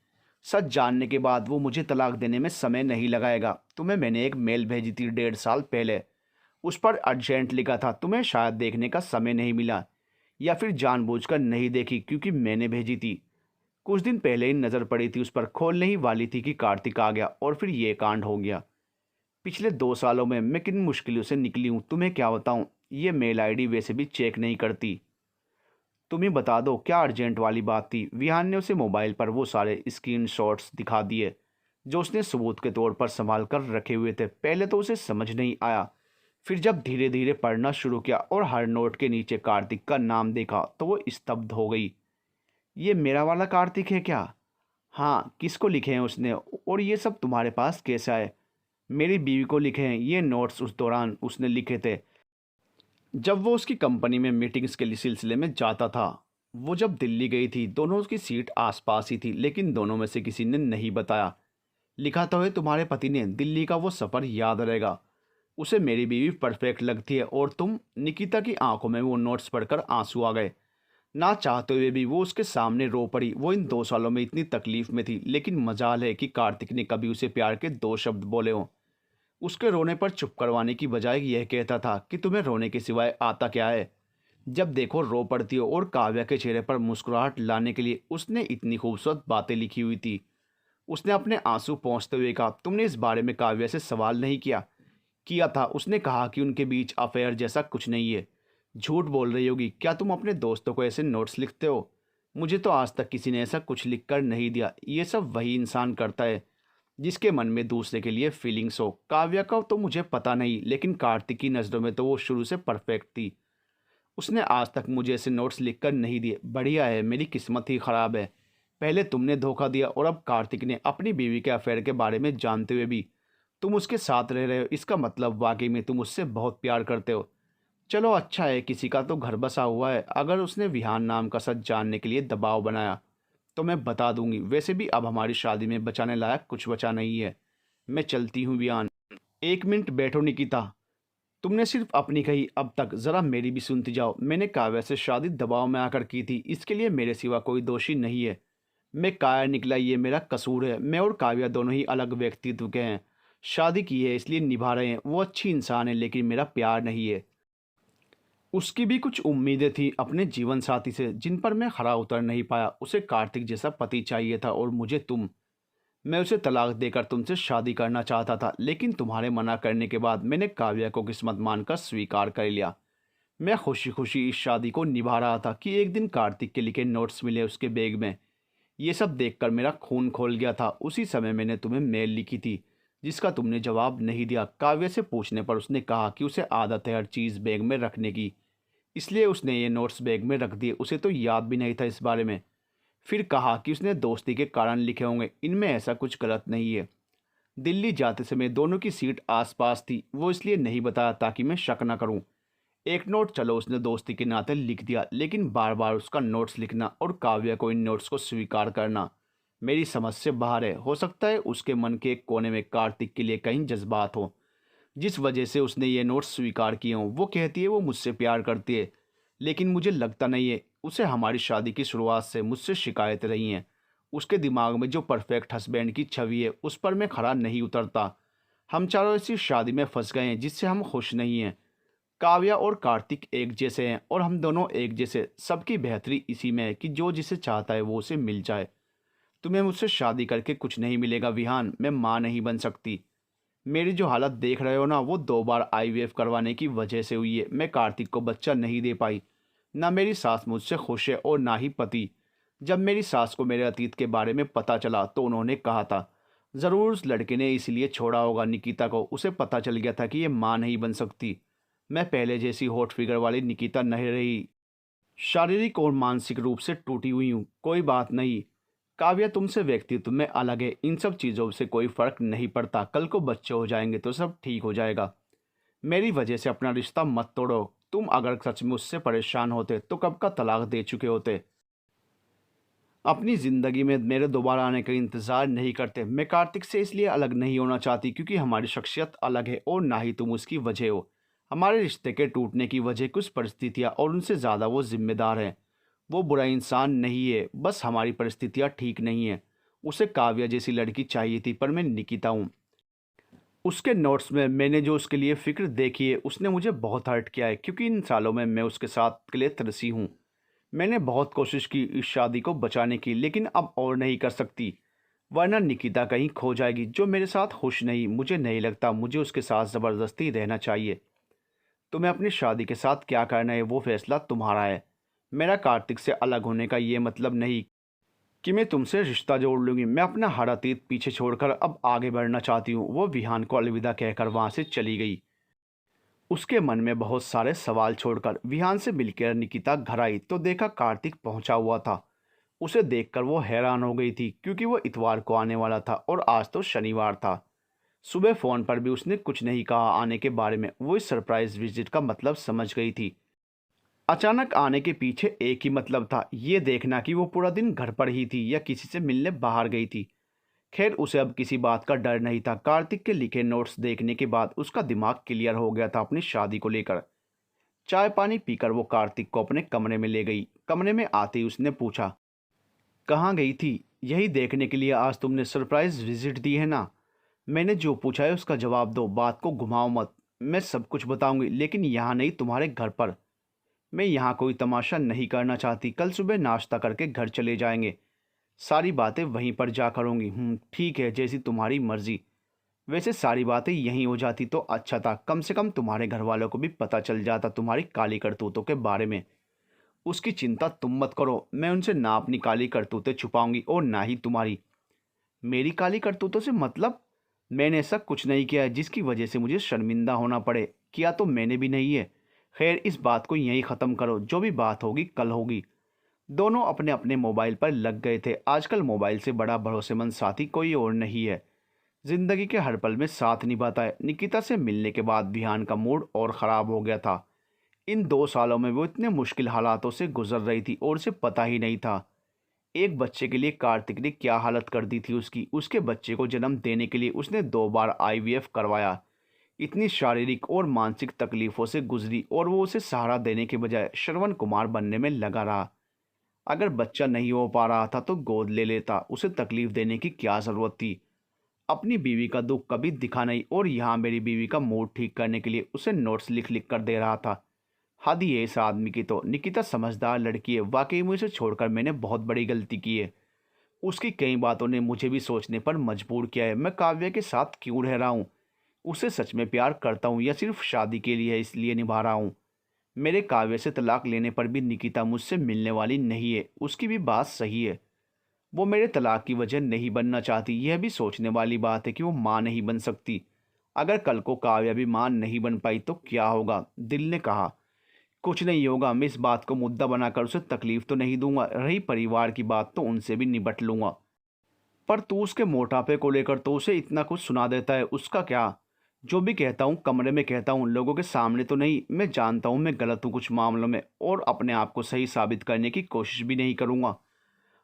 सच जानने के बाद वो मुझे तलाक देने में समय नहीं लगाएगा। तुम्हें मैंने एक मेल भेजी थी 1.5 साल पहले। उस पर अर्जेंट लिखा था, तुम्हें शायद देखने का समय नहीं मिला या फिर जानबूझकर नहीं देखी क्योंकि मैंने भेजी थी। कुछ दिन पहले ही नज़र पड़ी थी उस पर, खोलने ही वाली थी कि कार्तिक आ गया और फिर ये कांड हो गया। पिछले 2 सालों में मैं किन मुश्किलों से निकली हूँ तुम्हें क्या बताऊँ। ये मेल आईडी वैसे भी चेक नहीं करती। तुम ही बता दो क्या अर्जेंट वाली बात थी। विहान ने उसे मोबाइल पर वो सारे स्क्रीनशॉट्स दिखा दिए जो उसने सबूत के तौर पर संभाल कर रखे हुए थे। पहले तो उसे समझ नहीं आया, फिर जब धीरे धीरे पढ़ना शुरू किया और हर नोट के नीचे कार्तिक का नाम देखा तो वो स्तब्ध हो गई। ये मेरा वाला कार्तिक है क्या? हाँ, किसको लिखे हैं उसने? और ये सब तुम्हारे पास कैसे आए? मेरी बीवी को लिखे हैं। ये नोट्स उस दौरान उसने लिखे थे जब वो उसकी कंपनी में मीटिंग्स के लिए सिलसिले में जाता था। वो जब दिल्ली गई थी, दोनों उसकी सीट आसपास ही थी, लेकिन दोनों में से किसी ने नहीं बताया। लिखा तो है तुम्हारे पति ने, दिल्ली का वो सफ़र याद रहेगा। उसे मेरी बीवी परफेक्ट लगती है। और तुम? निकिता की आंखों में वो नोट्स पढ़कर आंसू आ गए। ना चाहते हुए भी वो उसके सामने रो पड़ी। वो इन 2 सालों में इतनी तकलीफ में थी, लेकिन मजाल है कि कार्तिक ने कभी उसे प्यार के 2 शब्द बोले हों। उसके रोने पर चुप करवाने की बजाय यह कहता था कि तुम्हें रोने के सिवाय आता क्या है। जब देखो रो पड़ती हो। और काव्या के चेहरे पर मुस्कुराहट लाने के लिए उसने इतनी खूबसूरत बातें लिखी हुई थी। उसने अपने आंसू पोंछते हुए कहा, तुमने इस बारे में काव्या से सवाल नहीं किया? किया था। उसने कहा कि उनके बीच अफेयर जैसा कुछ नहीं है। झूठ बोल रही होगी। क्या तुम अपने दोस्तों को ऐसे नोट्स लिखते हो? मुझे तो आज तक किसी ने ऐसा कुछ लिख कर नहीं दिया। ये सब वही इंसान करता है जिसके मन में दूसरे के लिए फीलिंग्स हो। काव्या का तो मुझे पता नहीं, लेकिन कार्तिक की नज़रों में तो वो शुरू से परफेक्ट थी। उसने आज तक मुझे ऐसे नोट्स लिख कर नहीं दिए। बढ़िया है, मेरी किस्मत ही ख़राब है। पहले तुमने धोखा दिया और अब कार्तिक ने। अपनी बीवी के अफेयर के बारे में जानते हुए भी तुम उसके साथ रह रहे हो। इसका मतलब वाकई में तुम उससे बहुत प्यार करते हो। चलो अच्छा है, किसी का तो घर बसा हुआ है। अगर उसने विहान नाम का सच जानने के लिए दबाव बनाया तो मैं बता दूंगी। वैसे भी अब हमारी शादी में बचाने लायक कुछ बचा नहीं है। मैं चलती हूँ विहान। 1 मिनट बैठो निकिता, तुमने सिर्फ अपनी कही अब तक, ज़रा मेरी भी सुनती जाओ। मैंने काव्या से शादी दबाव में आकर की थी, इसके लिए मेरे सिवा कोई दोषी नहीं है। मैं कायर निकला, ये मेरा कसूर है। मैं और काव्या दोनों ही अलग व्यक्तित्व के हैं। शादी की है इसलिए निभा रहे हैं। वो अच्छी इंसान है लेकिन मेरा प्यार नहीं है। उसकी भी कुछ उम्मीदें थी अपने जीवन साथी से जिन पर मैं खरा उतर नहीं पाया। उसे कार्तिक जैसा पति चाहिए था और मुझे तुम। मैं उसे तलाक देकर तुमसे शादी करना चाहता था, लेकिन तुम्हारे मना करने के बाद मैंने काव्या को किस्मत मानकर स्वीकार कर लिया। मैं खुशी खुशी इस शादी को निभा रहा था कि एक दिन कार्तिक के लिखे नोट्स मिले उसके बैग में। ये सब देखकर मेरा खून खोल गया था। उसी समय मैंने तुम्हें मेल लिखी थी जिसका तुमने जवाब नहीं दिया। काव्या से पूछने पर उसने कहा कि उसे आदत है हर चीज़ बैग में रखने की। इसलिए उसने ये नोट्स बैग में रख दिए। उसे तो याद भी नहीं था इस बारे में। फिर कहा कि उसने दोस्ती के कारण लिखे होंगे, इनमें ऐसा कुछ गलत नहीं है। दिल्ली जाते समय दोनों की सीट आसपास थी, वो इसलिए नहीं बताया ताकि मैं शक न करूं। एक नोट चलो उसने दोस्ती के नाते लिख दिया, लेकिन बार बार उसका नोट्स लिखना और काव्या को इन नोट्स को स्वीकार करना मेरी समझ से बाहर है। हो सकता है उसके मन के एक कोने में कार्तिक के लिए कहीं जज्बात हो, जिस वजह से उसने ये नोट्स स्वीकार किए हों। वो कहती है वो मुझसे प्यार करती है, लेकिन मुझे लगता नहीं है। उसे हमारी शादी की शुरुआत से मुझसे शिकायतें रही हैं। उसके दिमाग में जो परफेक्ट हस्बैंड की छवि है उस पर मैं खरा नहीं उतरता। हम चारों ऐसी शादी में फंस गए हैं जिससे हम खुश नहीं हैं। काव्या और कार्तिक एक जैसे हैं और हम दोनों एक जैसे। सबकी बेहतरी इसी में है कि जो जिसे चाहता है वो उसे मिल जाए। तुम्हें मुझसे शादी करके कुछ नहीं मिलेगा विहान, मैं माँ नहीं बन सकती। मेरी जो हालत देख रहे हो ना, वो 2 बार आईवीएफ करवाने की वजह से हुई है। मैं कार्तिक को बच्चा नहीं दे पाई। ना मेरी सास मुझसे खुश है और ना ही पति। जब मेरी सास को मेरे अतीत के बारे में पता चला तो उन्होंने कहा था ज़रूर उस लड़के ने इसलिए छोड़ा होगा निकिता को। उसे पता चल गया था कि ये माँ नहीं बन सकती। मैं पहले जैसी हॉट फिगर वाली निकिता नहीं रही, शारीरिक और मानसिक रूप से टूटी हुई हूँ। कोई बात नहीं काव्या, तुमसे व्यक्तित्व में अलग है, इन सब चीज़ों से कोई फर्क नहीं पड़ता। कल को बच्चे हो जाएंगे तो सब ठीक हो जाएगा। मेरी वजह से अपना रिश्ता मत तोड़ो। तुम अगर सच में उससे परेशान होते तो कब का तलाक दे चुके होते। अपनी ज़िंदगी में मेरे दोबारा आने का इंतज़ार नहीं करते। मैं कार्तिक से इसलिए अलग नहीं होना चाहती क्योंकि हमारी शख्सियत अलग है और ना ही तुम उसकी वजह हो। हमारे रिश्ते के टूटने की वजह कुछ परिस्थितियाँ और उनसे ज़्यादा वो जिम्मेदार है। वो बुरा इंसान नहीं है, बस हमारी परिस्थितियाँ ठीक नहीं हैं। उसे काव्या जैसी लड़की चाहिए थी, पर मैं निकिता हूँ। उसके नोट्स में मैंने जो उसके लिए फ़िक्र देखी है उसने मुझे बहुत हर्ट किया है, क्योंकि इन सालों में मैं उसके साथ के लिए तरसी हूँ। मैंने बहुत कोशिश की इस शादी को बचाने की, लेकिन अब और नहीं कर सकती, वरना निकिता कहीं खो जाएगी। जो मेरे साथ खुश नहीं, मुझे नहीं लगता मुझे उसके साथ ज़बरदस्ती रहना चाहिए। तुम्हें अपनी शादी के साथ क्या करना है वो फैसला तुम्हारा है। मेरा कार्तिक से अलग होने का ये मतलब नहीं कि मैं तुमसे रिश्ता जोड़ लूँगी। मैं अपना हर अतीत पीछे छोड़कर अब आगे बढ़ना चाहती हूँ। वो विहान को अलविदा कहकर वहाँ से चली गई। उसके मन में बहुत सारे सवाल छोड़कर विहान से मिलकर निकिता घर आई तो देखा कार्तिक पहुंचा हुआ था। उसे देखकर वो हैरान हो गई थी, क्योंकि वो इतवार को आने वाला था और आज तो शनिवार था। सुबह फ़ोन पर भी उसने कुछ नहीं कहा आने के बारे में। वो इस सरप्राइज विजिट का मतलब समझ गई थी। अचानक आने के पीछे एक ही मतलब था, ये देखना कि वो पूरा दिन घर पर ही थी या किसी से मिलने बाहर गई थी। खैर उसे अब किसी बात का डर नहीं था। कार्तिक के लिखे नोट्स देखने के बाद उसका दिमाग क्लियर हो गया था अपनी शादी को लेकर। चाय पानी पीकर वो कार्तिक को अपने कमरे में ले गई। कमरे में आते ही उसने पूछा, कहाँ गई थी? यही देखने के लिए आज तुमने सरप्राइज विजिट दी है ना? मैंने जो पूछा है उसका जवाब दो, बात को घुमाओ मत। मैं सब कुछ बताऊंगी, लेकिन यहाँ नहीं, तुम्हारे घर पर। मैं यहाँ कोई तमाशा नहीं करना चाहती। कल सुबह नाश्ता करके घर चले जाएंगे। सारी बातें वहीं पर जा करूँगी। ठीक है, जैसी तुम्हारी मर्जी। वैसे सारी बातें यहीं हो जाती तो अच्छा था, कम से कम तुम्हारे घर वालों को भी पता चल जाता तुम्हारी काली करतूतों के बारे में। उसकी चिंता तुम मत करो, मैं उनसे ना अपनी काली करतूतें छुपाऊंगी और ना ही तुम्हारी। मेरी काली करतूतों से मतलब? मैंने ऐसा कुछ नहीं किया है जिसकी वजह से मुझे शर्मिंदा होना पड़े। किया तो मैंने भी नहीं है। खैर इस बात को यहीं ख़त्म करो, जो भी बात होगी कल होगी। दोनों अपने अपने मोबाइल पर लग गए थे। आजकल मोबाइल से बड़ा भरोसेमंद साथी कोई और नहीं है। जिंदगी के हर पल में साथ निभाता है। निकिता से मिलने के बाद विहान का मूड और ख़राब हो गया था। इन 2 सालों में वो इतने मुश्किल हालातों से गुजर रही थी और उसे पता ही नहीं था। एक बच्चे के लिए कार्तिक ने क्या हालत कर दी थी उसकी। उसके बच्चे को जन्म देने के लिए उसने 2 बार आईवीएफ करवाया। इतनी शारीरिक और मानसिक तकलीफ़ों से गुजरी और वो उसे सहारा देने के बजाय श्रवण कुमार बनने में लगा रहा। अगर बच्चा नहीं हो पा रहा था तो गोद ले लेता, उसे तकलीफ़ देने की क्या ज़रूरत थी। अपनी बीवी का दुख कभी दिखा नहीं, और यहाँ मेरी बीवी का मूड ठीक करने के लिए उसे नोट्स लिख लिख कर दे रहा था। हद ही है इस आदमी की तो। निकिता समझदार लड़की है। वाकई में उसे छोड़कर मैंने बहुत बड़ी गलती की है। उसकी कई बातों ने मुझे भी सोचने पर मजबूर किया है। मैं काव्या के साथ क्यों रह रहा हूँ? उसे सच में प्यार करता हूँ या सिर्फ शादी के लिए है इसलिए निभा रहा हूँ? मेरे काव्य से तलाक लेने पर भी निकिता मुझसे मिलने वाली नहीं है। उसकी भी बात सही है। वो मेरे तलाक की वजह नहीं बनना चाहती। यह भी सोचने वाली बात है कि वो माँ नहीं बन सकती। अगर कल को काव्या भी माँ नहीं बन पाई तो क्या होगा? दिल ने कहा, कुछ नहीं होगा, मैं इस बात को मुद्दा बनाकर उसे तकलीफ तो नहीं दूंगा। रही परिवार की बात तो उनसे भी निपट लूंगा। पर तू उसके मोटापे को लेकर तो उसे इतना कुछ सुना देता है, उसका क्या? जो भी कहता हूँ कमरे में कहता हूँ, लोगों के सामने तो नहीं। मैं जानता हूँ मैं गलत हूँ कुछ मामलों में, और अपने आप को सही साबित करने की कोशिश भी नहीं करूँगा।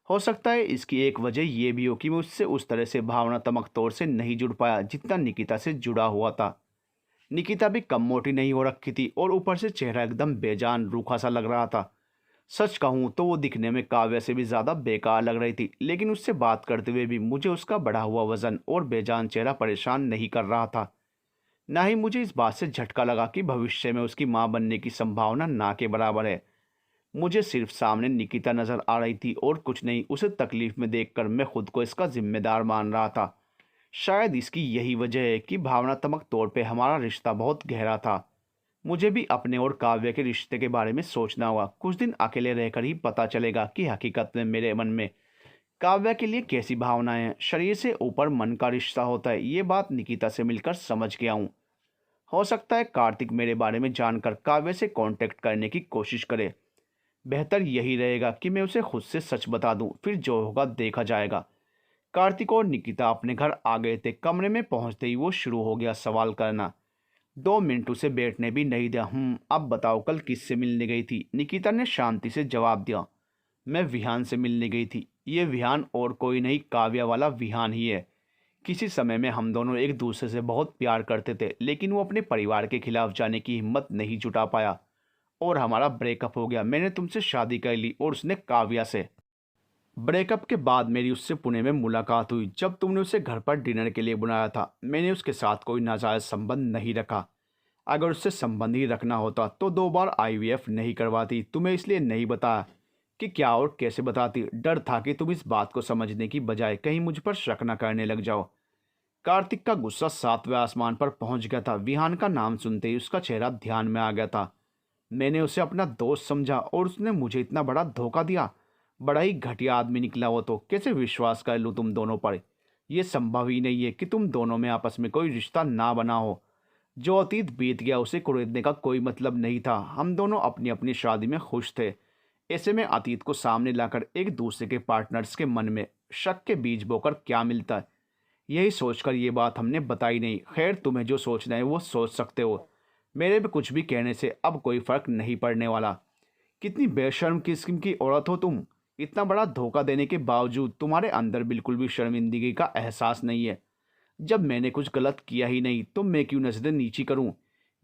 हो सकता है इसकी एक वजह ये भी हो कि मैं उससे उस तरह से भावनात्मक तौर से नहीं जुड़ पाया जितना निकिता से जुड़ा हुआ था। निकिता भी कम मोटी नहीं हो रखी थी और ऊपर से चेहरा एकदम बेजान रूखा सा लग रहा था। सच कहूँ तो वो दिखने में काव्या से भी ज़्यादा बेकार लग रही थी, लेकिन उससे बात करते हुए भी मुझे उसका बढ़ा हुआ वजन और बेजान चेहरा परेशान नहीं कर रहा था। ना ही मुझे इस बात से झटका लगा कि भविष्य में उसकी माँ बनने की संभावना ना के बराबर है। मुझे सिर्फ सामने निकिता नजर आ रही थी और कुछ नहीं। उसे तकलीफ में देखकर मैं खुद को इसका जिम्मेदार मान रहा था। शायद इसकी यही वजह है कि भावनात्मक तौर पे हमारा रिश्ता बहुत गहरा था। मुझे भी अपने और काव्य के रिश्ते के बारे में सोचना होगा। कुछ दिन अकेले रहकर ही पता चलेगा कि हकीकत में मेरे मन में काव्य के लिए कैसी भावनाएं हैं। शरीर से ऊपर मन का रिश्ता होता है, ये बात निकिता से मिलकर समझ गया हूँ। हो सकता है कार्तिक मेरे बारे में जानकर काव्य से कांटेक्ट करने की कोशिश करे। बेहतर यही रहेगा कि मैं उसे खुद से सच बता दूं, फिर जो होगा देखा जाएगा। कार्तिक और निकिता अपने घर आ गए थे। कमरे में पहुंचते ही वो शुरू हो गया सवाल करना। 2 मिनट उसे बैठने भी नहीं दिया। अब बताओ कल किससे मिलने गई थी? निकिता ने शांति से जवाब दिया। मैं विहान से मिलने गई थी। ये विहान और कोई नहीं, काव्या वाला विहान ही है। किसी समय में हम दोनों एक दूसरे से बहुत प्यार करते थे, लेकिन वो अपने परिवार के खिलाफ जाने की हिम्मत नहीं जुटा पाया और हमारा ब्रेकअप हो गया। मैंने तुमसे शादी कर ली और उसने काव्या से। ब्रेकअप के बाद मेरी उससे पुणे में मुलाकात हुई। जब तुमने उसे घर पर डिनर के लिए बुलाया था, मैंने उसके साथ कोई नाजायज संबंध नहीं रखा। अगर उससे संबंध ही रखना होता तो 2 बार आईवीएफ नहीं करवाती। तुम्हें इसलिए नहीं बताया कि क्या और कैसे बताती। डर था कि तुम इस बात को समझने की बजाय कहीं मुझ पर शक न करने लग जाओ। कार्तिक का गुस्सा 7वें आसमान पर पहुंच गया था। विहान का नाम सुनते ही उसका चेहरा ध्यान में आ गया था। मैंने उसे अपना दोस्त समझा और उसने मुझे इतना बड़ा धोखा दिया। बड़ा ही घटिया आदमी निकला वो तो। कैसे विश्वास कर लूँ तुम दोनों पर? यह संभव ही नहीं है कि तुम दोनों में आपस में कोई रिश्ता ना बना हो। जो अतीत बीत गया उसे कुरेदने का कोई मतलब नहीं था। हम दोनों अपनी अपनी शादी में खुश थे। ऐसे में अतीत को सामने लाकर एक दूसरे के पार्टनर्स के मन में शक के बीज बोकर क्या मिलता है? यही सोचकर ये बात हमने बताई नहीं। खैर, तुम्हें जो सोचना है वो सोच सकते हो। मेरे पे कुछ भी कहने से अब कोई फर्क नहीं पड़ने वाला। कितनी बेशर्म किस्म की औरत हो तुम। इतना बड़ा धोखा देने के बावजूद तुम्हारे अंदर बिल्कुल भी शर्मिंदगी का एहसास नहीं है। जब मैंने कुछ गलत किया ही नहीं तो मैं क्यों नजरें नीची करूं?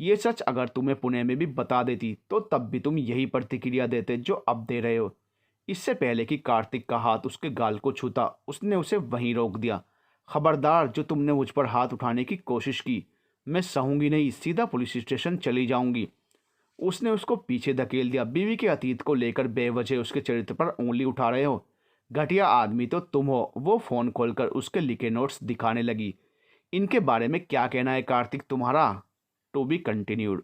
ये सच अगर तुम्हें पुणे में भी बता देती तो तब भी तुम यही प्रतिक्रिया देते जो अब दे रहे हो। इससे पहले कि कार्तिक का हाथ उसके गाल को छूता, उसने उसे वहीं रोक दिया। खबरदार, जो तुमने मुझ पर हाथ उठाने की कोशिश की, मैं सहूंगी नहीं, सीधा पुलिस स्टेशन चली जाऊंगी। उसने उसको पीछे धकेल दिया। बीवी के अतीत को लेकर बेवजह उसके चरित्र पर उंगली उठा रहे हो। घटिया आदमी तो तुम हो। वो फोन खोलकर उसके लिखे नोट्स दिखाने लगी। इनके बारे में क्या कहना है कार्तिक तुम्हारा? To be continued.